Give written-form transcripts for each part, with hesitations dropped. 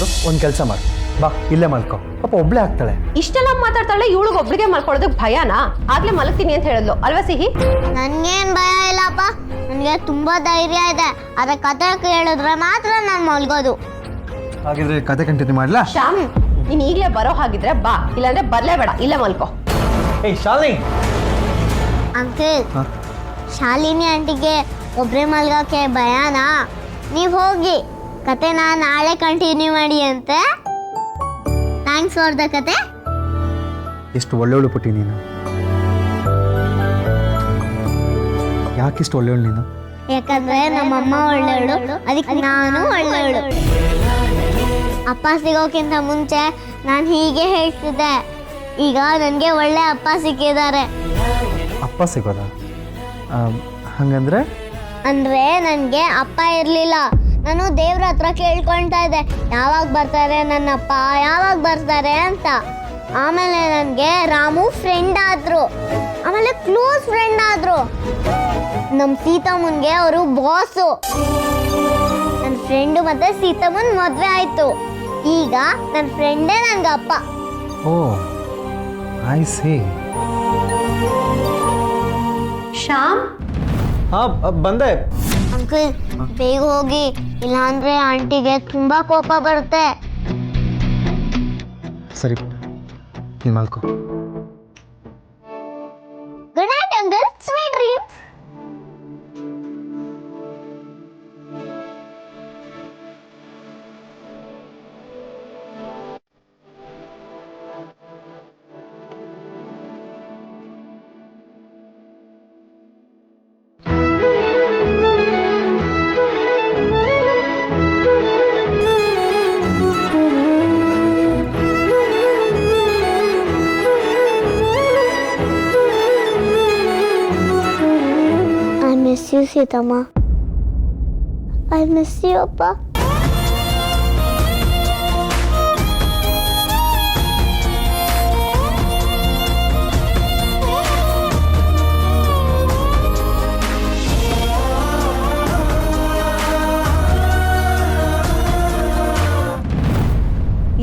ನೋಡು ಒಂದು ಕೆಲಸ ಮಾಡು, ಬಾ ಇಲ್ಲೇ ಮಲ್ಕೋ, ಪಾಪ ಒಬ್ಳೆ ಆಗ್ತಾಳೆ. ಇಷ್ಟೆಲ್ಲ ಮಾತಾಡ್ತಾಳೆ, ಇವಳಿಗೆ ಒಬ್ಳಿಗೆ ಮಲ್ಕೊಳ್ಳೋದಕ್ಕೆ ಭಯನಾ? ಆಗ್ಲೇ ಮಲಗ್ತೀನಿ ಅಂತ ಹೇಳಿದ್ಲು ಅಲ್ವಾ ಸಿಹಿ? ನನ್ಗೇನ್ ಭಯ ಇಲ್ಲಪ್ಪ, ನನಗೆ ತುಂಬಾ ಧೈರ್ಯ ಇದೆ. ಅದ ಕತೆ ಕೇಳಿದ್ರೆ ಮಾತ್ರ ನಾನು ಮಲ್ಗೋದು. ಹಾಗಿದ್ರೆ ಕತೆ ಕಂಟಿನ್ಯೂ ಮಾಡ್ಲಾ? ಶ್ಯಾಮ್, ನೀನ್ ಈಗಲೇ ಬರೋ ಹಾಗಿದ್ರೆ ಬಾ, ಇಲ್ಲಾಂದ್ರೆ ಬರ್ಲೇಬೇಡ, ಇಲ್ಲೇ ಮಲ್ಕೋ. ಏಯ್ ಶಾಲಿನಿ, ಅಂಕಲ್, ಶಾಲಿನಿ ಆಂಟಿಗೆ ಒಬ್ರೇ ಮಲ್ಗಕ್ಕೆ ಭಯನಾ? ನೀವು ಹೋಗಿ, ಕತೆನ ನಾಳೆ ಕಂಟಿನ್ಯೂ ಮಾಡಿ ಅಂತೆ. ಥ್ಯಾಂಕ್ಸ್ ಫಾರ್ ದ ಕತೆ. ಎಷ್ಟು ಒಳ್ಳೆಯವಳು ಪುಟ್ಟಿ ನೀನು. ಯಾಕಿಷ್ಟು ಒಳ್ಳೆಯವಳು ನೀನು? ಯಾಕಂದ್ರೆ ನಮ್ಮಮ್ಮ ಒಳ್ಳೆಯವಳು, ಅದಕ್ಕೆ ನಾನು ಒಳ್ಳೆಯವಳು. ಅಪ್ಪ ಸಿಗೋಕ್ಕಿಂತ ಮುಂಚೆ ನಾನು ಹೀಗೆ ಹೇಳ್ತಿದ್ದೆ. ಈಗ ನನಗೆ ಒಳ್ಳೆ ಅಪ್ಪ ಸಿಕ್ಕಿದ್ದಾರೆ. ಅಪ್ಪ ಸಿಗೋದಾ? ಹಂಗಂದ್ರೆ? ಅಂದ್ರೆ ನನಗೆ ಅಪ್ಪ ಇರಲಿಲ್ಲ. ನಾನು ದೇವ್ರ ಹತ್ರ ಕೇಳ್ಕೊಳ್ತಾ ಇದ್ದೆ, ಯಾವಾಗ ಬರ್ತಾರೆ ನನ್ನಪ್ಪ, ಯಾವಾಗ ಬರ್ತಾರೆ ಅಂತ. ಆಮೇಲೆ ನನಗೆ ರಾಮು ಫ್ರೆಂಡ್ ಆದ್ರು, ಆಮೇಲೆ ಕ್ಲೋಸ್ ಫ್ರೆಂಡ್ ಆದ್ರು. ನಮ್ಮ ಸೀತಮ್ಮನ್ಗೆ ಅವರು ಬಾಸು. ನನ್ನ ಫ್ರೆಂಡು ಮತ್ತೆ ಸೀತಮ್ಮನ್ ಮದುವೆ ಆಯ್ತು. ಈಗ ನನ್ನ ಫ್ರೆಂಡೇ ನನ್ಗೆ ಅಪ್ಪ. ಓ ಐ ಸಿ. ಶ್ಯಾಮ್, ಬಂದೆ. ಅಂಕಲ್, ಬೇಗ ಹೋಗಿ, ಇಲ್ಲಾಂದ್ರೆ ಆಂಟಿಗೆ ತುಂಬಾ ಕೋಪ ಬರುತ್ತೆ. ಸರಿ, ನೀನು ಮಲ್ಕೋ. Good night uncle, sweet dreams. I miss you, Sitama. I miss you, Appa.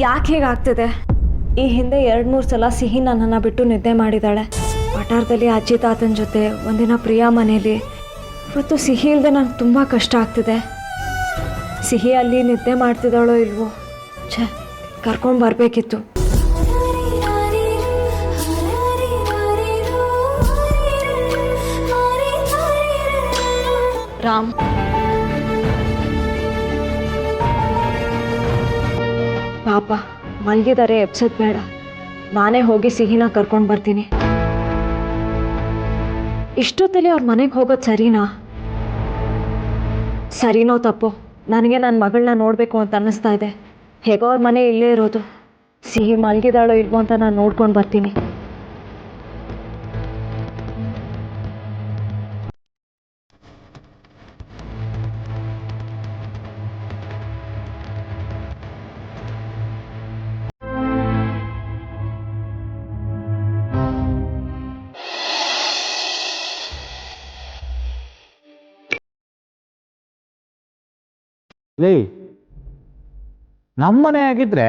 ಯಾಕೆ ಹೀಗಾಗ್ತಿದೆ? ಈ ಹಿಂದೆ 2-3 ಸಲ ಸಿಹಿ ನನ್ನನ್ನು ಬಿಟ್ಟು ನಿದ್ದೆ ಮಾಡಿದ್ದಾಳೆ. ವಟಾರದಲ್ಲಿ ಅಜ್ಜಿ ತಾತನ ಜೊತೆ, ಒಂದಿನ ಪ್ರಿಯಾ ಮನೇಲಿ. ಇವತ್ತು ಸಿಹಿ ಇಲ್ಲದೆ ನನಗೆ ತುಂಬ ಕಷ್ಟ ಆಗ್ತಿದೆ. ಸಿಹಿ ಅಲ್ಲಿ ನಿದ್ದೆ ಮಾಡ್ತಿದ್ದಾಳೋ ಇಲ್ವೋ? ಛೇ, ಕರ್ಕೊಂಡು ಬರಬೇಕಿತ್ತು. ರಾಮ್, ಪಾಪ ಮಲಗಿದ್ದಾರೆ, ಎಬ್ಸೋದು ಬೇಡ. ನಾನೇ ಹೋಗಿ ಸಿಹಿನ ಕರ್ಕೊಂಡು ಬರ್ತೀನಿ. ಇಷ್ಟೊತ್ತಲ್ಲಿ ಅವ್ರ ಮನೆಗೆ ಹೋಗೋದು ಸರಿನಾ? ಸರಿನೋ ತಪ್ಪೋ? ನನಗೆ ನನ್ನ ಮಗಳನ್ನ ನೋಡಬೇಕು ಅಂತ ಅನ್ನಿಸ್ತಾ ಇದೆ. ಹೇಗೋ ಅವ್ರ ಮನೆ ಇಲ್ಲೇ ಇರೋದು. ಸಿಹಿ ಮಲಗಿದಾಳೋ ಇಲ್ವೋ ಅಂತ ನಾನು ನೋಡ್ಕೊಂಡು ಬರ್ತೀನಿ. ಲೇ, ನಮ್ಮನೆ ಆಗಿದ್ರೆ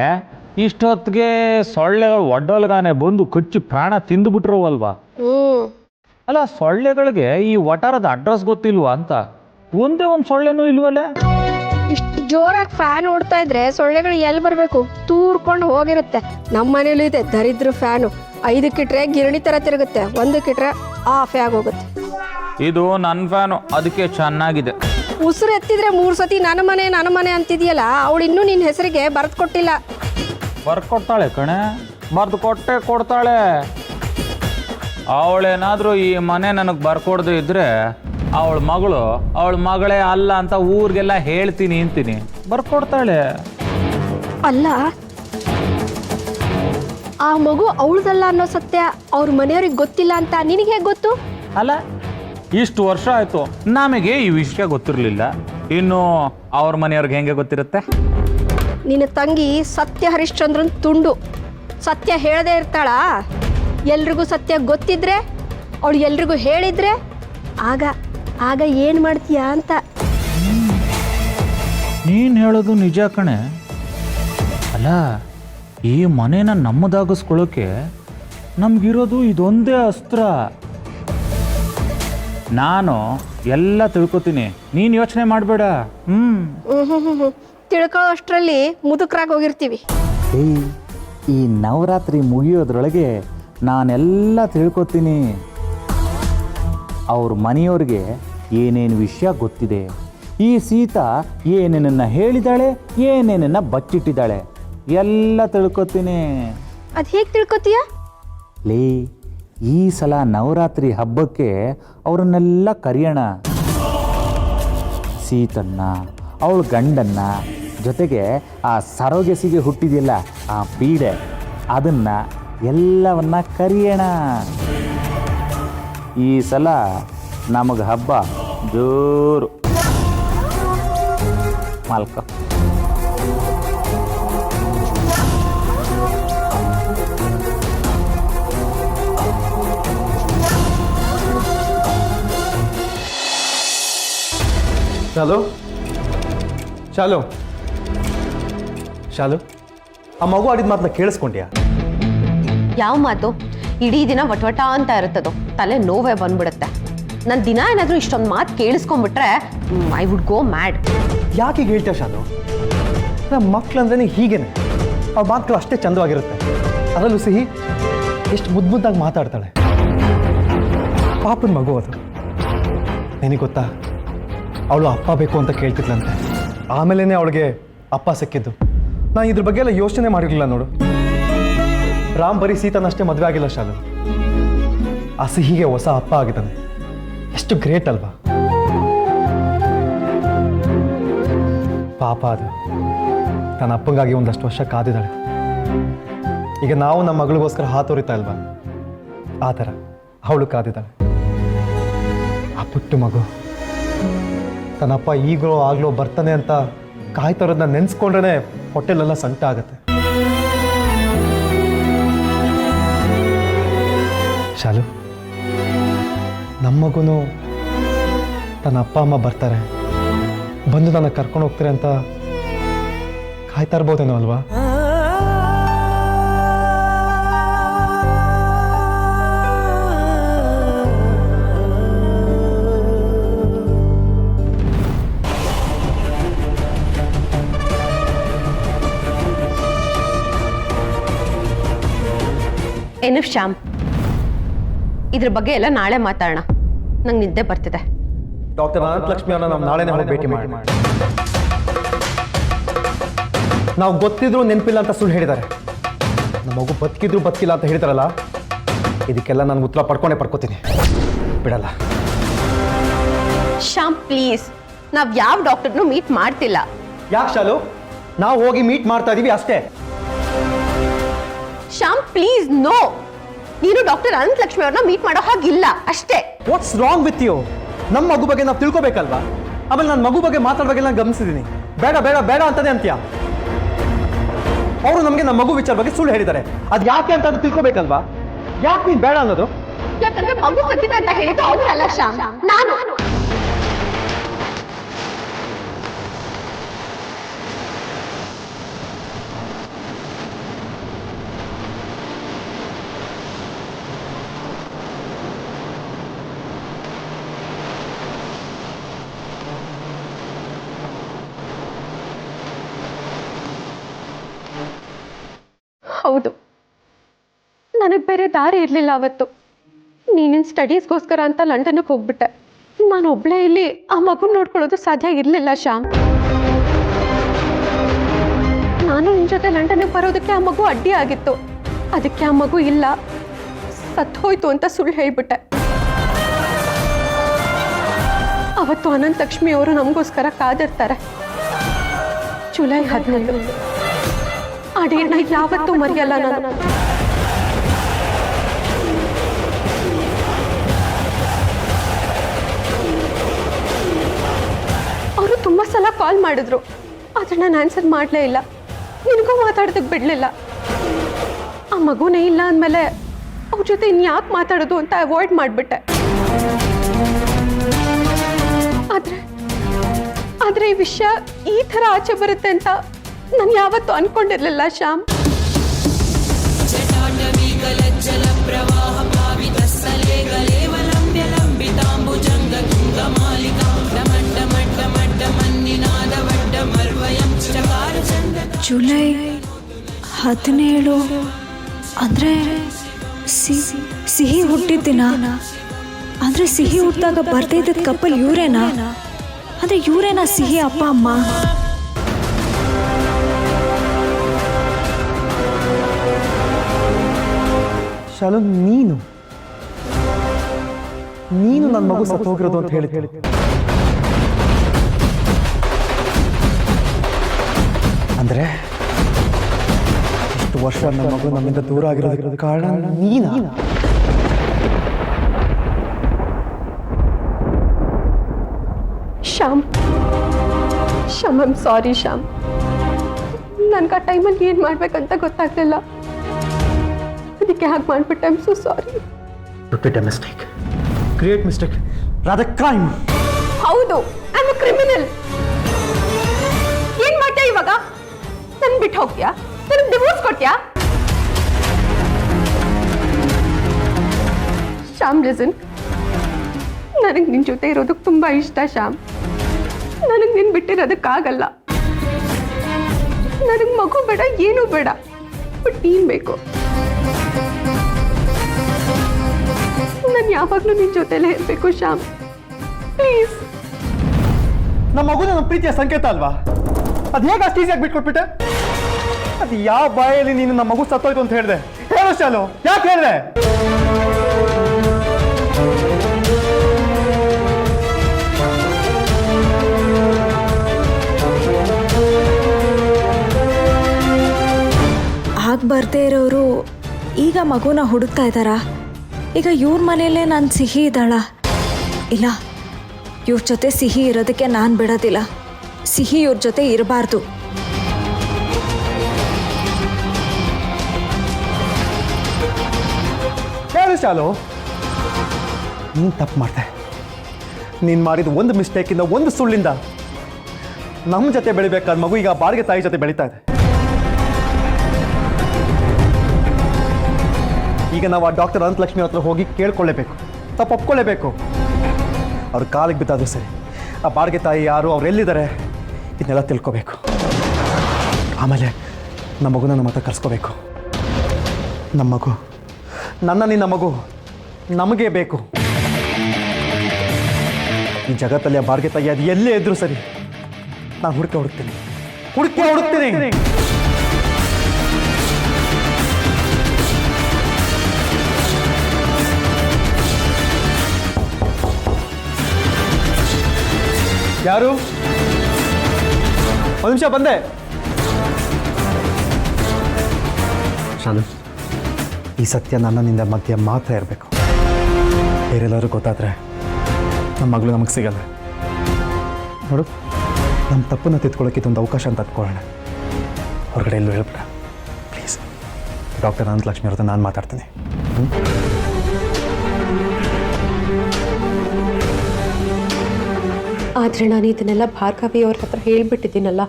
ಇಷ್ಟೊತ್ತಿಗೆ ಸೊಳ್ಳೆಗಳು ಒಡ್ಡೋಲ್ಗಾನೆ ಬಂದು ಕಚ್ಚಿ ಪ್ರಾಣ ತಿಂದುಬಿಟ್ರವಲ್ವಾ? ಅಲ್ಲ, ಸೊಳ್ಳೆಗಳಿಗೆ ಈ ವಟಾರದ ಅಡ್ರೆಸ್ ಗೊತ್ತಿಲ್ವಾ ಅಂತ? ಒಂದೇ ಒಂದು ಸೊಳ್ಳೆನೂ ಇಲ್ವಲ್ಲ? ಇಷ್ಟು ಜೋರಾಗಿ ಫ್ಯಾನ್ ಓಡ್ತಾ ಇದ್ರೆ ಸೊಳ್ಳೆಗಳು ಎಲ್ಲಿ ಬರಬೇಕು? ತೂರ್ಕೊಂಡು ಹೋಗಿರುತ್ತೆ. ನಮ್ಮ ಮನೇಲೂ ಇದೆ ದರಿದ್ರ ಫ್ಯಾನು. 5 ಕಿಟ್ರೆ ಗಿರಣಿ ತರ ತಿರುಗುತ್ತೆ, 1 ಕಿಟ್ರೆ ಆಫ್ ಆಗೋಗುತ್ತೆ. ಇದು ನನ್ನ ಫ್ಯಾನು, ಅದಕ್ಕೆ ಚೆನ್ನಾಗಿದೆ. ಉಸಿರು ಎತ್ತಿದ್ರೆ 3 ಸತಿ ನನ್ನ ಮನೆ ಅಂತಿದೆಯಲ್ಲ, ಅವಳು ಇನ್ನೂ ನಿನ್ನ ಹೆಸರಿಗೆ ಬರೆದು ಕೊಟ್ಟಿಲ್ಲ. ಬರ್ಕೊಡ್ತಾಳೆ ಕಣೆ, ಬರ್ದು ಕೊಟ್ಟೆ ಕೊಡ್ತಾಳೆ. ಅವಳೇನಾದರೂ ಈ ಮನೆ ನನಗೆ ಬರ್ಕೊಡ್ದೇ ಇದ್ರೆ ಅವಳ ಮಗಳೇ ಅಲ್ಲ ಅಂತ ಊರಿಗೆಲ್ಲ ಹೇಳ್ತೀನಿ ಅಂತೀನಿ. ಬರ್ಕೊಡ್ತಾಳೆ. ಅಲ್ಲ, ಆ ಮಗು ಅವಳದಲ್ಲ ಅನ್ನೋ ಸತ್ಯ ಅವ್ರ ಮನೆಯವ್ರಿಗೆ ಗೊತ್ತಿಲ್ಲ ಅಂತ ನಿನಗೆ ಹೇಗೆ ಗೊತ್ತು? ಅಲ್ಲ, ಇಷ್ಟು ವರ್ಷ ಆಯಿತು, ನಮಗೆ ಈ ವಿಷಯ ಗೊತ್ತಿರಲಿಲ್ಲ. ಇನ್ನು ಅವ್ರ ಮನೆಯವ್ರಿಗೆ ಹೆಂಗೆ ಗೊತ್ತಿರುತ್ತೆ? ನಿನ್ನ ತಂಗಿ ಸತ್ಯ ಹರಿಶ್ಚಂದ್ರನ್ ತುಂಡು. ಸತ್ಯ ಹೇಳದೇ ಇರ್ತಾಳ? ಎಲ್ರಿಗೂ ಸತ್ಯ ಗೊತ್ತಿದ್ರೆ, ಅವಳು ಎಲ್ರಿಗೂ ಹೇಳಿದ್ರೆ ಆಗ ಏನು ಮಾಡ್ತೀಯಾ ಅಂತ. ನೀನು ಹೇಳೋದು ನಿಜ ಕಣೆ. ಅಲ್ಲ ಈ ಮನೇನ ನಮ್ಮದಾಗಿಸ್ಕೊಳ್ಳೋಕೆ ನಮಗಿರೋದು ಇದೊಂದೇ ಅಸ್ತ್ರ. ನಾನು ಎಲ್ಲ ತಿಳ್ಕೊತೀನಿ, ನೀನು ಯೋಚನೆ ಮಾಡಬೇಡ. ತಿಳ್ಕೊಳ್ಳೋ ಅಷ್ಟರಲ್ಲಿ ಮುದುಕರಾಗಿ ಹೋಗಿರ್ತೀವಿ. ಏಯ್, ಈ ನವರಾತ್ರಿ ಮುಗಿಯೋದ್ರೊಳಗೆ ನಾನೆಲ್ಲ ತಿಳ್ಕೊತೀನಿ. ಅವ್ರ ಮನೆಯವ್ರಿಗೆ ಏನೇನು ವಿಷಯ ಗೊತ್ತಿದೆ, ಈ ಸೀತಾ ಏನೇನನ್ನ ಹೇಳಿದಾಳೆ, ಏನೇನನ್ನ ಬಚ್ಚಿಟ್ಟಿದ್ದಾಳೆ, ಎಲ್ಲ ತಿಳ್ಕೊತೀನಿ. ಅದು ಹೇಗೆ ತಿಳ್ಕೊತೀಯ? ಲೇ, ಈ ಸಲ ನವರಾತ್ರಿ ಹಬ್ಬಕ್ಕೆ ಅವರನ್ನೆಲ್ಲ ಕರೆಯೋಣ. ಸೀತನ್ನ, ಅವಳ ಗಂಡನ್ನ, ಜೊತೆಗೆ ಆ ಸರೋಗೆಸಿಗೆ ಹುಟ್ಟಿದೆಯಲ್ಲ ಆ ಪೀಡೆ, ಅದನ್ನ ಎಲ್ಲವನ್ನ ಕರೆಯೋಣ. ಈ ಸಲ ನಮಗೆ ಹಬ್ಬ ಜೋರು. ಮಾಲ್ಕ ಶಾಲು ಶಾಲು ಶಾಲು, ಆ ಮಗು ಆಡಿದ ಮಾತನ್ನ ಕೇಳಿಸ್ಕೊಂಡ್ಯಾ? ಯಾವ ಮಾತು? ಇಡೀ ದಿನ ವಟವಟ ಅಂತ ಇರುತ್ತದು, ತಲೆ ನೋವೇ ಬಂದ್ಬಿಡುತ್ತೆ. ನಾನು ದಿನ ಏನಾದರೂ ಇಷ್ಟೊಂದು ಮಾತು ಕೇಳಿಸ್ಕೊಂಡ್ಬಿಟ್ರೆ ಐ ವುಡ್ ಗೋ ಮ್ಯಾಡ್. ಯಾಕೆ ಹೇಳ್ತೇವೆ ಶಾಲು? ನಮ್ಮ ಮಕ್ಳಂದ್ರೆ ಹೀಗೇನೆ, ಆ ಮಾತುಗಳು ಅಷ್ಟೇ ಚಂದವಾಗಿರುತ್ತೆ. ಅದರಲ್ಲೂ ಸಿಹಿ ಎಷ್ಟು ಮುದ್ದಾಗಿ ಮಾತಾಡ್ತಾಳೆ. ಪಾಪನ ಮಗು ಅದು. ನಿನಗೆ ಗೊತ್ತಾ, ಅವಳು ಅಪ್ಪ ಬೇಕು ಅಂತ ಕೇಳ್ತಿದ್ಲಂತೆ. ಆಮೇಲೆ ಅವಳಿಗೆ ಅಪ್ಪ ಸಿಕ್ಕಿದ್ದು. ನಾನು ಇದ್ರ ಬಗ್ಗೆ ಎಲ್ಲ ಯೋಚನೆ ಮಾಡಿರಲಿಲ್ಲ ನೋಡು. ರಾಮ್ ಬರೀ ಸೀತಾನಷ್ಟೇ ಮದುವೆ ಆಗಿಲ್ಲ ಶಾಲು, ಆ ಸಿಹಿಗೆ ಹೊಸ ಅಪ್ಪ ಆಗಿದ್ದಾನೆ. ಎಷ್ಟು ಗ್ರೇಟ್ ಅಲ್ವಾ? ಪಾಪ ಅದು ತನ್ನ ಅಪ್ಪಂಗಾಗಿ ಒಂದಷ್ಟು ವರ್ಷ ಕಾದಿದ್ದಾಳೆ. ಈಗ ನಾವು ನಮ್ಮ ಮಗಳಿಗೋಸ್ಕರ ಹಾತೋರಿತಾ ಇಲ್ವಾ, ಆ ಥರ ಅವಳು ಕಾದಿದ್ದಾಳೆ. ಆ ಪುಟ್ಟ ಮಗು ತನ್ನಪ್ಪ ಈಗಲೋ ಆಗ್ಲೋ ಬರ್ತಾನೆ ಅಂತ ಕಾಯ್ತಾರೋದನ್ನ ನೆನೆಸ್ಕೊಂಡ್ರೆ ಹೊಟ್ಟೆಲೆಲ್ಲ ಸಂಕಟ ಆಗುತ್ತೆ. ಶಾಲು, ನಮ್ಮ ಮಗುನು ತನ್ನ ಅಪ್ಪ ಅಮ್ಮ ಬರ್ತಾರೆ, ಬಂದು ನನ್ನ ಕರ್ಕೊಂಡು ಹೋಗ್ತಾರೆ ಅಂತ ಕಾಯ್ತಾ ಇರ್ಬೋದೇನೋ ಅಲ್ವಾ? ಏನು ಶ್ಯಾಮ್, ಇದ್ರ ಬಗ್ಗೆ ಎಲ್ಲ ನಾಳೆ ಮಾತಾಡೋಣ. ನಂಗೆ ನಿದ್ದೆ ಬರ್ತಿದೆ. ಡಾಕ್ಟರ್ ಅನಂತಲಕ್ಷ್ಮಿ ಅವ್ರನ್ನ ನಾವು ನಾಳೆನೇ ಹೋಗಿ ಭೇಟಿ ಮಾಡಿ. ನಾವು ಗೊತ್ತಿದ್ರು ನೆನಪಿಲ್ಲ ಅಂತ ಸುಳ್ಳು ಹೇಳಿದ್ದಾರೆ. ನಮ್ಮ ಮಗು ಬದುಕಿದ್ರು ಬದುಕಿಲ್ಲ ಅಂತ ಹೇಳ್ತಾರಲ್ಲ, ಇದಕ್ಕೆಲ್ಲ ನಾನು ಉತ್ತರ ಪಡ್ಕೋತೀನಿ, ಬಿಡಲ್ಲ. ಶ್ಯಾಮ್ ಪ್ಲೀಸ್, ನಾವು ಯಾವ ಡಾಕ್ಟರ್ನು ಮೀಟ್ ಮಾಡ್ತಿಲ್ಲ. ಯಾಕೆ ಶಾಲು? ನಾವು ಹೋಗಿ ಮೀಟ್ ಮಾಡ್ತಾ ಇದೀವಿ ಅಷ್ಟೇ. ಶ್ಯಾಮ್ ಪ್ಲೀಸ್ ನೋ, ನೀನು ಡಾಕ್ಟರ್ ಅನಂತಲಕ್ಷ್ಮಿ ಅವ್ರನ್ನ ಮೀಟ್ ಮಾಡೋ ಹಾಗಿಲ್ಲ ಅಷ್ಟೇ. What's wrong with you? ನಮ್ಮ ಮಗು ಬಗ್ಗೆ ನಾವು ತಿಳ್ಕೊಬೇಕಲ್ವಾ? ಆಮೇಲೆ ನನ್ನ ಮಗು ಬಗ್ಗೆ ಮಾತಾಡುವಾಗ ನಾನು ಗಮನಿಸಿದ್ದೀನಿ. ಬೇಡ ಬೇಡ ಬೇಡ ಅಂತಾನೆ ಅಂತೀಯ. ಅವರು ನಮಗೆ ನಮ್ಮ ಮಗು ವಿಚಾರ ಬಗ್ಗೆ ಸುಳ್ಳು ಹೇಳಿದ್ದಾರೆ. ಅದು ಯಾಕೆ ಅಂತ ತಿಳ್ಕೊಬೇಕಲ್ವಾ? ಯಾಕೆ ನೀನು ಬೇಡ ಅನ್ನೋದು? ಯಾಕಂದ್ರೆ ಮಗು ಸತ್ತಿದೆ ಅಂತ ಹೇಳಿದ್ದು ಅವರಲ್ಲ ಶ್ಯಾಮ್, ನಾನು. ಹೌದು, ನನಗೆ ಬೇರೆ ದಾರಿ ಇರಲಿಲ್ಲ ಅವತ್ತು. ನೀನಿನ್ ಸ್ಟಡೀಸ್ಗೋಸ್ಕರ ಅಂತ ಲಂಡನ್ಗೆ ಹೋಗ್ಬಿಟ್ಟೆ. ನಾನು ಒಬ್ಬಳೇ ಇಲ್ಲಿ ಆ ಮಗುನ ನೋಡ್ಕೊಳ್ಳೋದು ಸಾಧ್ಯ ಇರಲಿಲ್ಲ ಶ್ಯಾಮ್. ನಾನು ನಿನ್ನ ಜೊತೆ ಲಂಡನ್ಗೆ ಬರೋದಕ್ಕೆ ಆ ಮಗು ಅಡ್ಡಿ ಆಗಿತ್ತು. ಅದಕ್ಕೆ ಆ ಮಗು ಇಲ್ಲ, ಸತ್ತೋಯ್ತು ಅಂತ ಸುಳ್ಳು ಹೇಳ್ಬಿಟ್ಟೆ. ಅವತ್ತು ಅನಂತಲಕ್ಷ್ಮಿ ಅವರು ನಮಗೋಸ್ಕರ ಕಾದಿರ್ತಾರೆ. ಜುಲೈ 15. ಆ ಡೇಟ್ನ ಯಾವತ್ತೂ ಮರೆಯಲ್ಲ ನಾನು. ಅವರು ತುಂಬ ಸಲ ಕಾಲ್ ಮಾಡಿದ್ರು, ಆದರೆ ನಾನು ಆನ್ಸರ್ ಮಾಡಲೇ ಇಲ್ಲ. ನಿನಗೂ ಮಾತಾಡೋದಕ್ಕೆ ಬಿಡಲಿಲ್ಲ. ಆ ಮಗುನೇ ಇಲ್ಲ ಅಂದಮೇಲೆ ಅವ್ರ ಜೊತೆ ಇನ್ಯಾಕೆ ಮಾತಾಡೋದು ಅಂತ ಅವಾಯ್ಡ್ ಮಾಡಿಬಿಟ್ಟೆ. ಆದರೆ ಈ ವಿಷಯ ಈ ಥರ ಆಚೆ ಬರುತ್ತೆ ಅಂತ ನಾನು ಯಾವತ್ತೂ ಅನ್ಕೊಂಡಿರ್ಲಿಲ್ಲ ಶ್ಯಾಮ್. ಜುಲೈ 17 ಅಂದರೆ ಸಿಹಿ ಹುಟ್ಟಿದ ದಿನ. ಅಂದರೆ ಸಿಹಿ ಹುಟ್ಟಿದಾಗ ಬರ್ದೇ ಇದ್ದಿದ್ದ ಕಪ್ಪಲ್ ಇವರೇನಾ? ಅಂದರೆ ಇವರೇನಾ ಸಿಹಿ ಅಪ್ಪ ಅಮ್ಮ? ಶಾಲು, ನೀನು ನನ್ನ ಮಗು ಸತ್ತು ಹೋಗಿರೋದು ಅಂತ ಹೇಳಿ ಅಂದ್ರೆ ಇಷ್ಟು ವರ್ಷ ನನ್ನ ಮಗು ನಮ್ಮಿಂದ ದೂರ ಆಗಿರೋದಕ್ಕೆ ಕಾರಣ ನೀನಾ? Shyam, I'm sorry Shyam. ನನ್ಗೆ ಆ ಟೈಮಲ್ಲಿ ಏನು ಮಾಡ್ಬೇಕಂತ ಗೊತ್ತಾಗ್ಲಿಲ್ಲ. ಅದಕ್ಕೆ ಹಾಗೆ ಮಾಡ್ಬಿಟ್ಟೆ. I'm so sorry. Mistake, great mistake, rather crime. ಹೌದು, ಐ ಆಮ್ ಅ ಕ್ರಿಮಿನಲ್. ಏನ್ ಮಾಡ್ತೀಯ ಇವಾಗ? ನನ್ ಬಿಟ್ಟು ಹೋಗ್ತೀಯಾ? ನನಗೆ ಡಿವೋರ್ಸ್ ಕೊಡ್ತೀಯಾ? ಶ್ಯಾಮ್ ಲಿಸನ್, ನನಗೆ ನಿನ್ ಜೊತೆ ಇರೋದಕ್ಕೆ ತುಂಬಾ ಇಷ್ಟ ಶ್ಯಾಮ್. ನನಗೆ ನಿನ್ ಬಿಟ್ಟಿರೋದಕ್ಕಾಗಲ್ಲ. ನನಗೆ ಮಗು ಬೇಡ, ಏನೂ ಬೇಡ, ಬಟ್ ನೀನ್ ಬೇಕು. ನಾನು ಯಾವಾಗಲೂ ನಿನ್ ಜೊತೆಲೇ ಇರಬೇಕು ಶ್ಯಾಮ್, ಪ್ಲೀಸ್. ನಮ್ಮ ಮಗು ನಮ್ಮ ಪ್ರೀತಿಯ ಸಂಕೇತ ಅಲ್ವಾ? ಅದು ಹೇಗೆ ಅಷ್ಟು ಈಸಿಯಾಗಿ ಬಿಟ್ಕೊಟ್ಬಿಟ್ಟೆ? ಅದು ಯಾವ ಬಾಯಲ್ಲಿ ನೀನು ನಮ್ಮ ಮಗು ಸತ್ತೋಯ್ತು ಅಂತ ಹೇಳಿದೆ? ಹೇಳು ಶಾಲು, ಯಾಕೆ ಹೇಳಿದೆ? ಆಗ ಬರ್ದೇ ಇರೋರು ಈಗ ಮಗುನ ಹುಡುಕ್ತಾ ಇದ್ದಾರಾ? ಈಗ ಇವ್ರ ಮನೆಯಲ್ಲೇ ನಾನು ಸಿಹಿ ಇದ್ದಾಳ? ಇಲ್ಲ, ಇವ್ರ ಜೊತೆ ಸಿಹಿ ಇರೋದಕ್ಕೆ ನಾನು ಬಿಡೋದಿಲ್ಲ. ಸಿಹಿ ಇವ್ರ ಜೊತೆ ಇರಬಾರ್ದು. ಹೇಳು ಶಾಲು, ನೀನು ತಪ್ಪು ಮಾಡ್ದೆ. ನೀನು ಮಾಡಿದ ಒಂದು ಮಿಸ್ಟೇಕಿಂದ, ಒಂದು ಸುಳ್ಳಿಂದ ನಮ್ಮ ಜೊತೆ ಬೆಳಿಬೇಕಾದ ಮಗು ಈಗ ಬಾಡಿಗೆ ತಾಯಿ ಜೊತೆ ಬೆಳೀತಾ ಇದೆ. ಈಗ ನಾವು ಆ ಡಾಕ್ಟರ್ ಅನಂತಲಕ್ಷ್ಮಿ ಹತ್ರ ಹೋಗಿ ಕೇಳ್ಕೊಳ್ಳೇಬೇಕು, ತಪ್ಪು ಒಪ್ಕೊಳ್ಳೇಬೇಕು. ಅವ್ರ ಕಾಲಿಗೆ ಬಿದ್ದಾದ್ರು ಸರಿ, ಆ ಬಾಡಿಗೆ ತಾಯಿ ಯಾರು, ಅವ್ರು ಎಲ್ಲಿದ್ದಾರೆ, ಇದನ್ನೆಲ್ಲ ತಿಳ್ಕೋಬೇಕು. ಆಮೇಲೆ ನಮ್ಮ ಮಗುನ ನಮ್ಮ ಹತ್ರ ಕರ್ಸ್ಕೋಬೇಕು. ನಮ್ಮ ಮಗು, ನಿನ್ನ ಮಗು ನಮಗೆ ಬೇಕು. ಈ ಜಗತ್ತಲ್ಲಿ ಆ ಬಾಡಿಗೆ ತಾಯಿ ಅದು ಎಲ್ಲೇ ಇದ್ರೂ ಸರಿ, ನಾನು ಹುಡುಕ್ತೀನಿ. ಯಾರು? ಒಂದು ನಿಮಿಷ, ಬಂದೆ. ಶಾನು, ಈ ಸತ್ಯ ನನ್ನಿಂದ ಮಧ್ಯ ಮಾತ್ರ ಇರಬೇಕು. ಬೇರೆಲ್ಲರೂ ಗೊತ್ತಾದರೆ ನಮ್ಮ ಮಗಳು ನಮಗೆ ಸಿಗಲ್ಲ. ನೋಡು, ನಮ್ಮ ತಪ್ಪನ್ನು ತಿದ್ಕೊಳ್ಳೋಕೆ ಇದೊಂದು ಅವಕಾಶ ಅಂತ ಅಂದ್ಕೊಳ್ಳೋಣ. ಹೊರಗಡೆ ಎಲ್ಲೂ ಹೇಳ್ಬೇಡ ಪ್ಲೀಸ್. ಡಾಕ್ಟರ್ ಅನಂತಲಕ್ಷ್ಮಿ ಅವ್ರ ಹತ್ರ ನಾನು ಮಾತಾಡ್ತೀನಿ. ಆದರೆ ನಾನು ಇದನ್ನೆಲ್ಲ ಭಾರ್ಗವಿ ಅವ್ರ ಹತ್ರ ಹೇಳ್ಬಿಟ್ಟಿದ್ದೀನಲ್ಲ.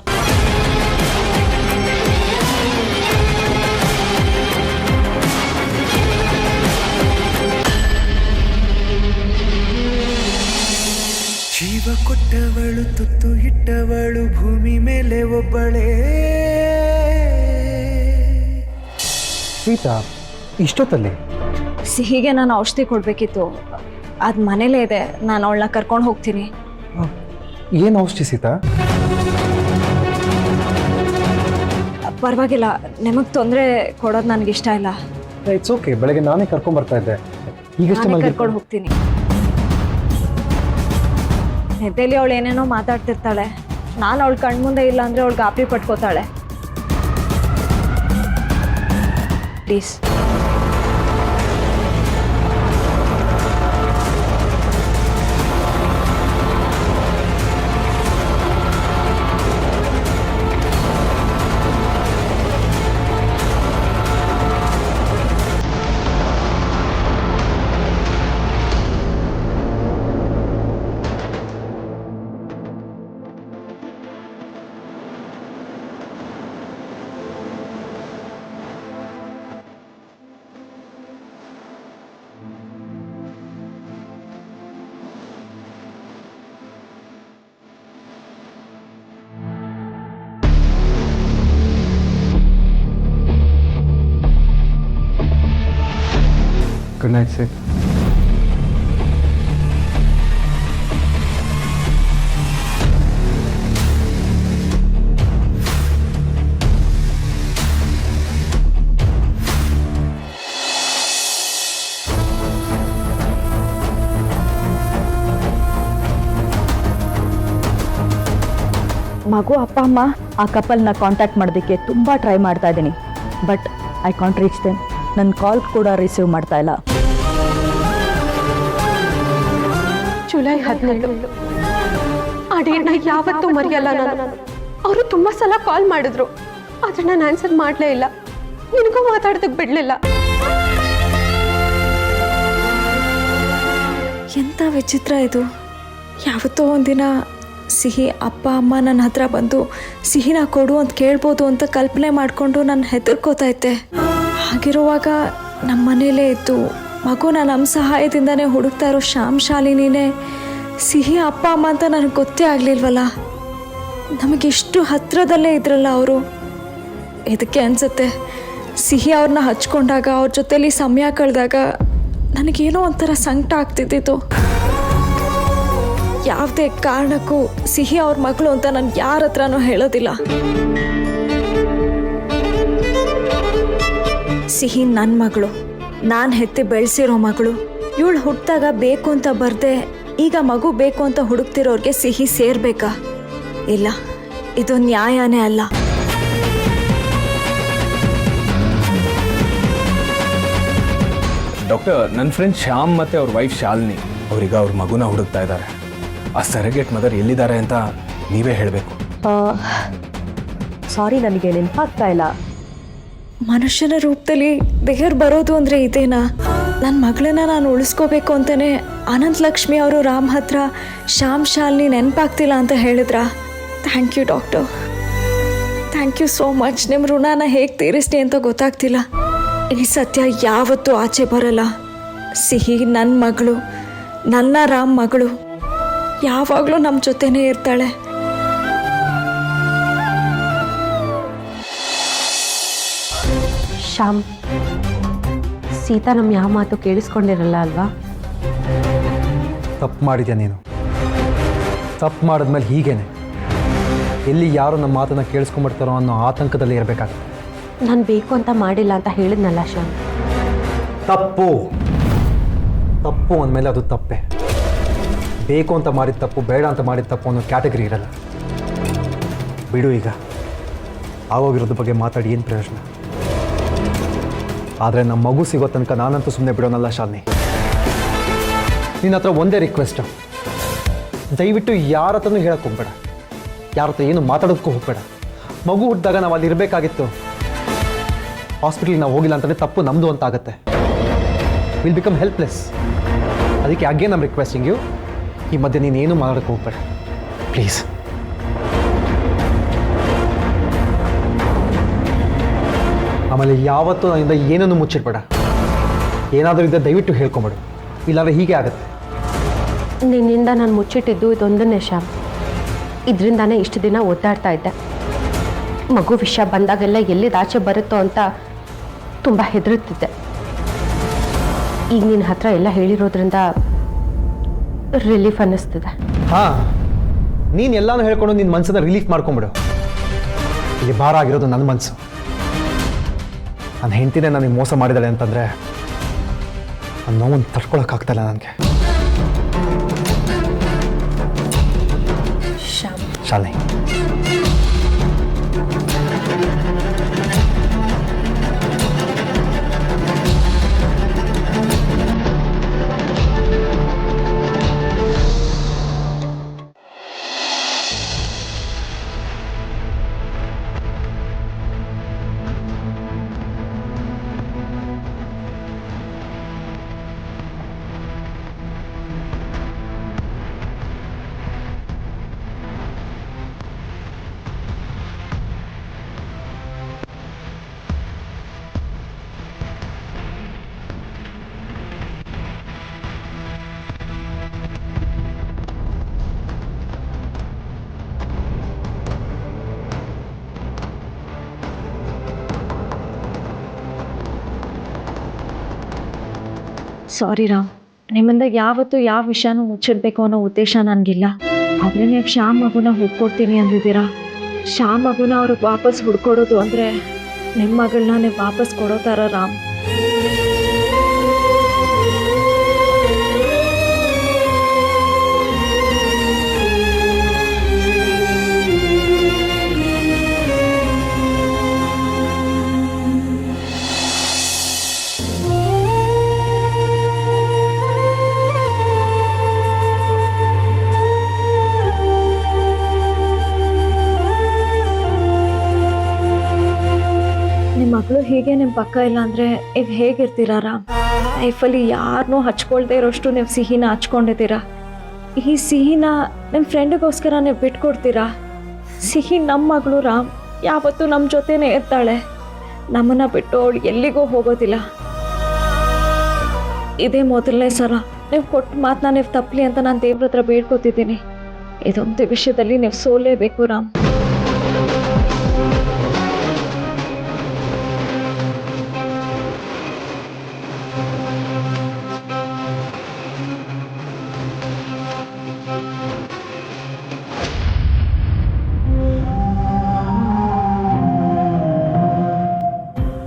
ಜೀವ ಕೊಟ್ಟವಳು, ತುತ್ತು ಇಟ್ಟವಳು, ಭೂಮಿ ಮೇಲೆ ಒಬ್ಬಳೇ. ಸೀತಾ, ಇಷ್ಟೊತ್ತಲ್ಲಿ ಸಿಹಿಗೆ ನಾನು ಔಷಧಿ ಕೊಡಬೇಕಿತ್ತು. ಅದು ಮನೇಲೇ ಇದೆ, ನಾನು ಅವಳನ್ನ ಕರ್ಕೊಂಡು ಹೋಗ್ತೀನಿ. ಏನು ಔಷಧಿ ಸೀತಾ? ಪರವಾಗಿಲ್ಲ, ನಿಮಗೆ ತೊಂದರೆ ಕೊಡೋದು ನನಗಿಷ್ಟ ಇಲ್ಲ. ಇಟ್ಸ್ ಓಕೆ, ಬೆಳಗ್ಗೆ ನಾನೇ ಕರ್ಕೊಂಡ್ಬರ್ತಾ ಇದ್ದೆ. ಈಗಷ್ಟೇ ಕರ್ಕೊಂಡು ಹೋಗ್ತೀನಿ. ನಿದ್ದೆಲಿ ಅವಳು ಏನೇನೋ ಮಾತಾಡ್ತಿರ್ತಾಳೆ. ನಾನು ಅವಳು ಕಣ್ಮುಂದೆ ಇಲ್ಲ ಅಂದರೆ ಅವಳು ಗಾಬರಿ ಪಟ್ಕೋತಾಳೆ. ಪ್ಲೀಸ್. Good night see. ಮಗು ಅಪ್ಪ ಅಮ್ಮ ಆ ಕಪಲ್ನ ಕಾಂಟ್ಯಾಕ್ಟ್ ಮಾಡೋದಕ್ಕೆ ತುಂಬ ಟ್ರೈ ಮಾಡ್ತಾ ಇದ್ದೀನಿ, but I can't reach them. ನನ್ನ ಕಾಲ್ ಕೂಡ ರಿಸೀವ್ ಮಾಡ್ತಾ ಇಲ್ಲ. ಜುಲೈ 17 ಆ ಡೇಟ್ನ ಯಾವತ್ತೂ ಮರೆಯಲ್ಲ ನಾನು. ಅವರು ತುಂಬ ಸಲ ಕಾಲ್ ಮಾಡಿದ್ರು, ಆದ್ರೆ ನಾನು ಆನ್ಸರ್ ಮಾಡಲೇ ಇಲ್ಲ. ನಿನಗೂ ಮಾತಾಡೋದಕ್ಕೆ ಬಿಡಲಿಲ್ಲ. ಎಂಥ ವಿಚಿತ್ರ ಇದು. ಯಾವತ್ತೋ ಒಂದಿನ ಸಿಹಿ ಅಪ್ಪ ಅಮ್ಮ ನನ್ನ ಹತ್ರ ಬಂದು ಸಿಹಿನ ಕೊಡು ಅಂತ ಕೇಳ್ಬೋದು ಅಂತ ಕಲ್ಪನೆ ಮಾಡಿಕೊಂಡು ನಾನು ಹೆದರ್ಕೋತಾ ಇದ್ದೆ. ಹಾಗಿರುವಾಗ ನಮ್ಮ ಮನೇಲೇ ಇತ್ತು ಮಗುನ ನಮ್ಮ ಸಹಾಯದಿಂದನೇ ಹುಡುಕ್ತಾ ಇರೋ ಶ್ಯಾಮ್ ಶಾಲಿನಿನೇ ಸಿಹಿ ಅಪ್ಪ ಅಮ್ಮ ಅಂತ ನನಗೆ ಗೊತ್ತೇ ಆಗಲಿಲ್ವಲ್ಲ. ನಮಗಿಷ್ಟು ಹತ್ತಿರದಲ್ಲೇ ಇದ್ರಲ್ಲ ಅವರು. ಇದಕ್ಕೆ ಅನಿಸುತ್ತೆ ಸಿಹಿ ಅವ್ರನ್ನ ಹಚ್ಕೊಂಡಾಗ ಅವ್ರ ಜೊತೆಲಿ ಸಮಯ ಕಳೆದಾಗ ನನಗೇನೋ ಒಂಥರ ಸಂಕಟ ಆಗ್ತಿದ್ದಿತ್ತು. ಯಾವುದೇ ಕಾರಣಕ್ಕೂ ಸಿಹಿ ಅವ್ರ ಮಗಳು ಅಂತ ನಾನು ಯಾರ ಹತ್ರನೂ ಹೇಳೋದಿಲ್ಲ. ಸಿಹಿ ನನ್ನ ಮಗಳು, ನಾನು ಹೆತ್ತಿ ಬೆಳೆಸಿರೋ ಮಗಳು. ಇವಳು ಹುಟ್ಟಿದಾಗ ಬೇಕು ಅಂತ ಬರ್ದೆ ಈಗ ಮಗು ಬೇಕು ಅಂತ ಹುಡುಕ್ತಿರೋರ್ಗೆ ಸಿಹಿ ಸೇರ್ಬೇಕಾ? ಇಲ್ಲ, ಇದು ನ್ಯಾಯನೇ ಅಲ್ಲ. ಡಾಕ್ಟರ್, ನನ್ನ ಫ್ರೆಂಡ್ ಶ್ಯಾಮ್ ಮತ್ತು ಅವ್ರ ವೈಫ್ ಶಾಲಿನಿ ಅವ್ರೀಗ ಅವ್ರ ಮಗುನ ಹುಡುಕ್ತಾ ಇದ್ದಾರೆ. ಆ ಸರಗೇಟ್ ಮದರ್ ಎಲ್ಲಿದ್ದಾರೆ ಅಂತ ನೀವೇ ಹೇಳಬೇಕು. ಸಾರಿ, ನನಗೆ ನೆನಪಾಗ್ತಾ ಇಲ್ಲ. ಮನುಷ್ಯನ ರೂಪದಲ್ಲಿ ದೇವ್ರು ಬರೋದು ಅಂದರೆ ಇದೇನಾ? ನನ್ನ ಮಗಳನ್ನ ನಾನು ಉಳಿಸ್ಕೋಬೇಕು ಅಂತಲೇ ಅನಂತ ಲಕ್ಷ್ಮಿ ಅವರು ರಾಮ್ ಹತ್ರ ಶ್ಯಾಮ್ ಶಾಲಿನಿ ನೆನಪಾಗ್ತಿಲ್ಲ ಅಂತ ಹೇಳಿದ್ರ. Thank you doctor, thank you so much. ನಿಮ್ಮ ಋಣನ ಹೇಗೆ ತೀರಿಸ್ನಿ ಅಂತ ಗೊತ್ತಾಗ್ತಿಲ್ಲ. ಈ ಸತ್ಯ ಯಾವತ್ತೂ ಆಚೆ ಬರಲ್ಲ. ಸಿಹಿ ನನ್ನ ಮಗಳು, ನನ್ನ ರಾಮ್ ಮಗಳು, ಯಾವಾಗಲೂ ನಮ್ಮ ಜೊತೆನೇ ಇರ್ತಾಳೆ. ಶ್ಯಾಮ್, ಸೀತಾ ನಮ್ಮ ಯಾವ ಮಾತು ಕೇಳಿಸ್ಕೊಂಡಿರಲ್ಲ ಅಲ್ವಾ? ತಪ್ಪು ಮಾಡಿದ್ಯಾ ನೀನು. ತಪ್ಪು ಮಾಡಿದ್ಮೇಲೆ ಹೀಗೇನೆ ಎಲ್ಲಿ ಯಾರು ನಮ್ಮ ಮಾತನ್ನು ಕೇಳಿಸ್ಕೊಂಡ್ಬಿಡ್ತಾರೋ ಅನ್ನೋ ಆತಂಕದಲ್ಲಿ ಇರಬೇಕಾಗುತ್ತೆ. ನಾನು ಬೇಕು ಅಂತ ಮಾಡಿಲ್ಲ ಅಂತ ಹೇಳಿದ್ನಲ್ಲ ಶ್ಯಾಮ್. ತಪ್ಪು ತಪ್ಪು ಅಂದಮೇಲೆ ಅದು ತಪ್ಪೆ. ಬೇಕು ಅಂತ ಮಾಡಿದ ತಪ್ಪು, ಬೇಡ ಅಂತ ಮಾಡಿದ ತಪ್ಪು ಅನ್ನೋ ಕ್ಯಾಟಗರಿ ಇರಲ್ಲ. ಬಿಡು, ಈಗ ಆಗೋಗಿರೋದ್ರ ಬಗ್ಗೆ ಮಾತಾಡಿ ಏನು ಪ್ರಯೋಜನ? ಆದರೆ ನಮ್ಮ ಮಗು ಸಿಗೋ ತನಕ ನಾನಂತೂ ಸುಮ್ಮನೆ ಬಿಡೋನಲ್ಲ ಶಾಲಿನಿ. ನಿನ್ನ ಹತ್ರ ಒಂದೇ ರಿಕ್ವೆಸ್ಟು, ದಯವಿಟ್ಟು ಯಾರ ಹತ್ರನೂ ಹೇಳಕ್ಕೆ ಹೋಗ್ಬೇಡ, ಯಾರ ಹತ್ರ ಏನು ಮಾತಾಡೋದಕ್ಕೂ ಹೋಗ್ಬೇಡ. ಮಗು ಹುಟ್ಟಿದಾಗ ನಾವು ಅಲ್ಲಿ ಇರಬೇಕಾಗಿತ್ತು. ಹಾಸ್ಪಿಟ್ಲಿಗೆ ನಾವು ಹೋಗಿಲ್ಲ ಅಂತಲೇ ತಪ್ಪು ನಮ್ಮದು ಅಂತ ಆಗುತ್ತೆ. Will become helpless. ಅದಕ್ಕೆ ಅಗೇನ್ ಐಮ್ ರಿಕ್ವೆಸ್ಟಿಂಗ್ ಯು, ಈ ಮಧ್ಯೆ ನೀನೇನು ಮಾಡೋಕ್ಕೆ ಹೋಗ್ಬೇಡ ಪ್ಲೀಸ್. ಆಮೇಲೆ ಯಾವತ್ತೂ ನನ್ನಿಂದ ಏನನ್ನು ಮುಚ್ಚಿಡ್ಬೇಡ. ಏನಾದರೂ ಇದ್ದರೆ ದಯವಿಟ್ಟು ಹೇಳ್ಕೊಂಬೇಡು, ಇಲ್ಲಾಂದರೆ ಹೀಗೆ ಆಗುತ್ತೆ. ನಿನ್ನಿಂದ ನಾನು ಮುಚ್ಚಿಟ್ಟಿದ್ದು ಇದೊಂದನ್ನೇ ಶ್ಯಾಮ್. ಇದರಿಂದಾನೇ ಇಷ್ಟು ದಿನ ಒದ್ದಾಡ್ತಾ ಇದ್ದೆ. ಮಗು ವಿಷಯ ಬಂದಾಗೆಲ್ಲ ಎಲ್ಲಿದು ಆಚೆ ಬರುತ್ತೋ ಅಂತ ತುಂಬ ಹೆದರುತ್ತಿದ್ದೆ. ಈಗ ನಿನ್ನ ಹತ್ರ ಎಲ್ಲ ಹೇಳಿರೋದ್ರಿಂದ ರಿಲೀಫ್ ಅನ್ನಿಸ್ತಿದೆ. ಹಾಂ, ನೀನು ಎಲ್ಲನೂ ಹೇಳ್ಕೊಂಡು ನಿನ್ನ ಮನಸ್ಸನ್ನ ರಿಲೀಫ್ ಮಾಡ್ಕೊಂಬಿಡು. ಇಲ್ಲಿ ಭಾರ ಆಗಿರೋದು ನನ್ನ ಮನಸ್ಸು. ನನ್ನ ಹೆಂಡತಿನೇ ನನಗೆ ಮೋಸ ಮಾಡಿದಾಳೆ ಅಂತಂದರೆ ಆ ನೋವನ್ನು ತಡ್ಕೊಳಕ್ಕಾಗ್ತಾಯಿಲ್ಲ ನನಗೆ. ಶಾಲಿನಿ, ಸಾರಿ ರಾಮ್. ನಿಮ್ಮಿಂದ ಯಾವತ್ತೂ ಯಾವ ವಿಷಯನೂ ಮುಚ್ಚಿಡ್ಬೇಕು ಅನ್ನೋ ಉದ್ದೇಶ ನನಗಿಲ್ಲ. ಆದರೆ ನೀವು ಶ್ಯಾಮ್ ಮಗುನ ಹುಡ್ಕೊಡ್ತೀನಿ ಅಂದಿದ್ದೀರಾ. ಶ್ಯಾಮ್ ಮಗುನ ಅವ್ರಿಗೆ ವಾಪಸ್ ಹುಡ್ಕೊಡೋದು ಅಂದರೆ ನಿಮ್ಮ ಮಗಳನ್ನ ನೀವು ವಾಪಸ್ ಕೊಡೋ ಥರ ರಾಮ್. ನಿಮ್ಮ ಮಗಳು ಹೀಗೆ ನಿಮ್ಮ ಪಕ್ಕ ಇಲ್ಲ ಅಂದರೆ ನೀವು ಹೇಗಿರ್ತೀರಾ ರಾಮ್? ಲೈಫಲ್ಲಿ ಯಾರನ್ನೂ ಹಚ್ಕೊಳ್ದೇ ಇರೋಷ್ಟು ನೀವು ಸಿಹಿನ ಹಚ್ಕೊಂಡಿದ್ದೀರಾ. ಈ ಸಿಹಿನ ನಿಮ್ಮ ಫ್ರೆಂಡಿಗೋಸ್ಕರ ನೀವು ಬಿಟ್ಕೊಡ್ತೀರಾ? ಸಿಹಿ ನಮ್ಮ ಮಗಳು ರಾಮ್, ಯಾವತ್ತೂ ನಮ್ಮ ಜೊತೆನೇ ಇರ್ತಾಳೆ. ನಮ್ಮನ್ನು ಬಿಟ್ಟು ಅವಳು ಎಲ್ಲಿಗೂ ಹೋಗೋದಿಲ್ಲ. ಇದೇ ಮೊದಲನೇ ಸಲ ನೀವು ಕೊಟ್ಟ ಮಾತನ್ನ ನೀವು ತಪ್ಪಲಿ ಅಂತ ನಾನು ದೇವ್ರ ಹತ್ರ ಬೇಡ್ಕೊತಿದ್ದೀನಿ. ಇದೊಂದು ವಿಷಯದಲ್ಲಿ ನೀವು ಸೋಲೇಬೇಕು ರಾಮ್.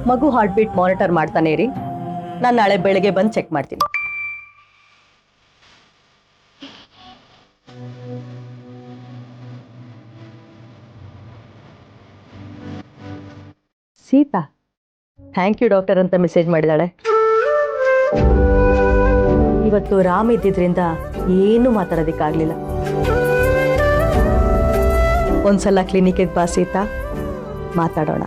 ಮಗು ಹಾರ್ಟ್ ಬೀಟ್ ಮಾನಿಟರ್ ಮಾಡ್ತಾನೆ ಇರಿ, ನಾನು ನಾಳೆ ಬೆಳಗ್ಗೆ ಬಂದು ಚೆಕ್ ಮಾಡ್ತೀನಿ. ಸೀತಾ ಥ್ಯಾಂಕ್ ಯು ಡಾಕ್ಟರ್ ಅಂತ ಮೆಸೇಜ್ ಮಾಡಿದಾಳೆ. ಇವತ್ತು ರಾಮ್ ಇದ್ದಿದ್ರಿಂದ ಏನೂ ಮಾತಾಡೋದಕ್ಕಾಗಲಿಲ್ಲ. ಒಂದ್ಸಲ ಕ್ಲಿನಿಕ್ಗೆ ಬಾ ಸೀತಾ, ಮಾತಾಡೋಣ.